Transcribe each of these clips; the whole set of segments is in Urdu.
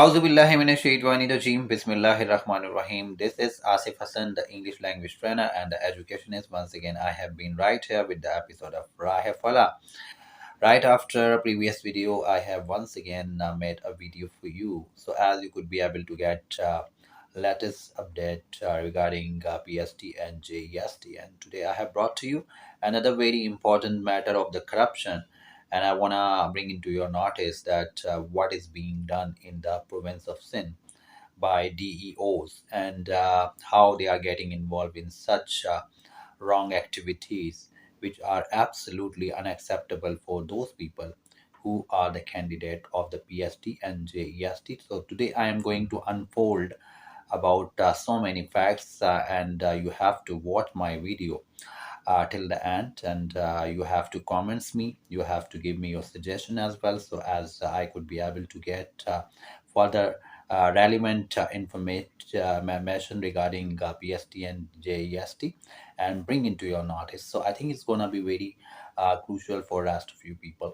A'udhu billahi minash shaitani rajim. Bismillahir Rahmanir Rahim. This is Asif Hassan, the English language trainer and the educationist. Once again, I have been right here with the episode of Rahe Fala. Right after a previous video, I have once again made a video for you. So as you could be able to get latest update regarding PST and JEST. And today I have brought to you another very important matter of the corruption. And I want to bring into your notice that what is being done in the province of Sindh by DEOs and how they are getting involved in such wrong activities which are absolutely unacceptable for those people who are the candidate of the PST and JEST. So today I am going to unfold about so many facts and you have to watch my video till the end, and you have to comments me, you have to give me your suggestion as well, so as I could be able to get further relevant information regarding PST and JEST and bring into your notice. So I think it's gonna be very crucial for rest of you people.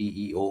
DEO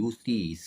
UCs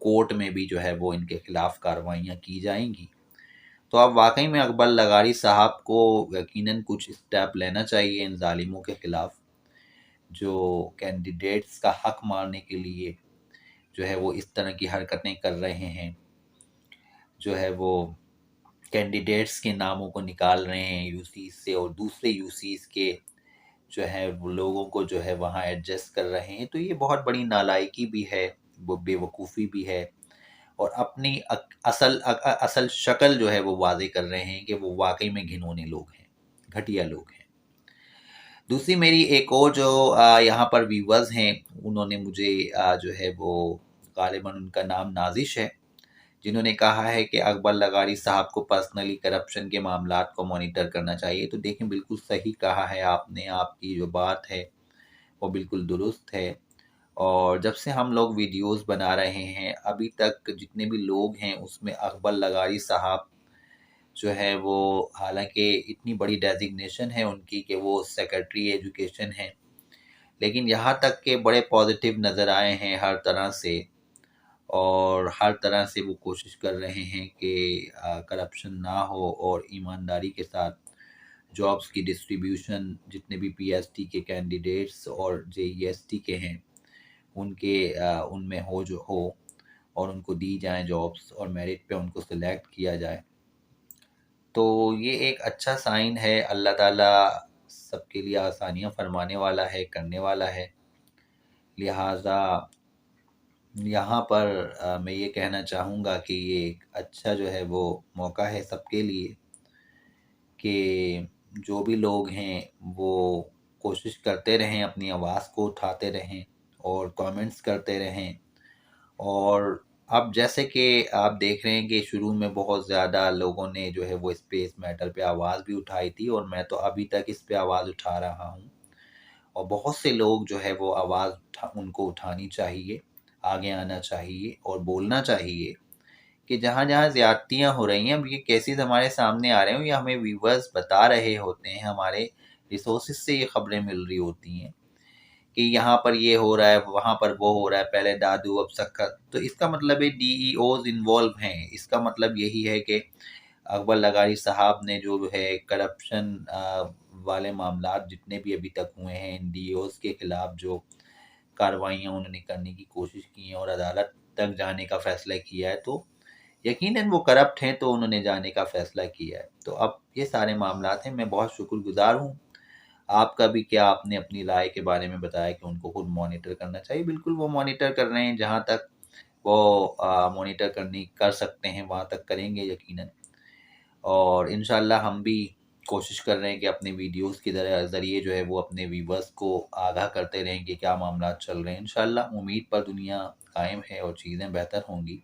court میں بھی جو ہے وہ ان کے خلاف کارروائیاں کی جائیں گی۔ تو اب واقعی میں اکبر لغاری صاحب کو یقیناً کچھ اسٹیپ لینا چاہیے ان ظالموں کے خلاف، جو کینڈیڈیٹس کا حق مارنے کے لیے جو ہے وہ اس طرح کی حرکتیں کر رہے ہیں، جو ہے وہ کینڈیڈیٹس کے ناموں کو نکال رہے ہیں یو سیز سے اور دوسرے یو سیز کے جو ہے وہ لوگوں کو جو ہے وہاں ایڈجسٹ کر رہے ہیں۔ تو یہ بہت بڑی نالائکی بھی ہے، وہ بے وقوفی بھی ہے، اور اپنی اصل شکل جو ہے وہ واضح کر رہے ہیں کہ وہ واقعی میں گھنونے لوگ ہیں، گھٹیا لوگ ہیں۔ دوسری میری ایک اور جو یہاں پر ویورز ہیں، انہوں نے مجھے جو ہے وہ غالباً ان کا نام نازش ہے، جنہوں نے کہا ہے کہ اکبر لغاری صاحب کو پرسنلی کرپشن کے معاملات کو مانیٹر کرنا چاہیے۔ تو دیکھیں بالکل صحیح کہا ہے آپ نے، آپ کی جو بات ہے وہ بالکل درست ہے، اور جب سے ہم لوگ ویڈیوز بنا رہے ہیں ابھی تک جتنے بھی لوگ ہیں اس میں اکبر لغاری صاحب جو ہے وہ، حالانکہ اتنی بڑی ڈیزگنیشن ہے ان کی کہ وہ سیکرٹری ایجوکیشن ہیں، لیکن یہاں تک کہ بڑے پازیٹیو نظر آئے ہیں ہر طرح سے، اور ہر طرح سے وہ کوشش کر رہے ہیں کہ کرپشن نہ ہو اور ایمانداری کے ساتھ جابس کی ڈسٹریبیوشن جتنے بھی پی ایس ٹی کے کینڈیڈیٹس اور جے ای ایس ٹی کے ہیں ان میں ہو اور ان کو دی جائیں جابس، اور میرٹ پہ ان کو سلیکٹ کیا جائے۔ تو یہ ایک اچھا سائن ہے، اللہ تعالیٰ سب کے لیے آسانیاں فرمانے والا ہے، کرنے والا ہے، لہٰذا یہاں پر میں یہ کہنا چاہوں گا کہ یہ ایک اچھا جو ہے وہ موقع ہے سب کے لیے کہ جو بھی لوگ ہیں وہ کوشش کرتے رہیں، اپنی آواز کو اٹھاتے رہیں اور کامنٹس کرتے رہیں۔ اور اب جیسے کہ آپ دیکھ رہے ہیں کہ شروع میں بہت زیادہ لوگوں نے جو ہے وہ اسپیس میٹر پہ آواز بھی اٹھائی تھی، اور میں تو ابھی تک اس پہ آواز اٹھا رہا ہوں، اور بہت سے لوگ جو ہے وہ آواز ان کو اٹھانی چاہیے، آگے آنا چاہیے اور بولنا چاہیے کہ جہاں جہاں زیادتیاں ہو رہی ہیں، اب یہ کیسز ہمارے سامنے آ رہے ہیں، یہ ہمیں ویورز بتا رہے ہوتے ہیں، ہمارے ریسورسز سے یہ خبریں مل رہی ہوتی ہیں کہ یہاں پر یہ ہو رہا ہے، وہاں پر وہ ہو رہا ہے، پہلے دادو اب سکت۔ تو اس کا مطلب ہے ڈی ای اوز انوالو ہیں، اس کا مطلب یہی ہے کہ اکبر لغاری صاحب نے جو ہے کرپشن والے معاملات جتنے بھی ابھی تک ہوئے ہیں، ان ڈی ای اوز کے خلاف جو کارروائیاں انہوں نے کرنے کی کوشش کی ہیں اور عدالت تک جانے کا فیصلہ کیا ہے، تو یقیناً وہ کرپٹ ہیں، تو انہوں نے جانے کا فیصلہ کیا ہے۔ تو اب یہ سارے معاملات ہیں، میں بہت شکر گزار ہوں آپ کا بھی، کیا آپ نے اپنی رائے کے بارے میں بتایا کہ ان کو خود مانیٹر کرنا چاہیے۔ بالکل وہ مانیٹر کر رہے ہیں، جہاں تک وہ مانیٹر کر سکتے ہیں وہاں تک کریں گے یقیناً، اور انشاءاللہ ہم بھی کوشش کر رہے ہیں کہ اپنے ویڈیوز کے ذریعے جو ہے وہ اپنے ویورز کو آگاہ کرتے رہیں کہ کیا معاملات چل رہے ہیں۔ انشاءاللہ امید پر دنیا قائم ہے اور چیزیں بہتر ہوں گی۔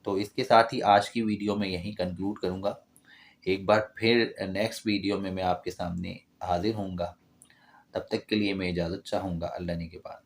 تو اس کے ساتھ ہی آج کی ویڈیو میں یہیں کنکلوڈ کروں گا۔ ایک بار پھر نیکسٹ ویڈیو میں آپ کے سامنے حاضر ہوں گا، تب تک کے لیے میں اجازت چاہوں گا، اللہ نے کے بعد۔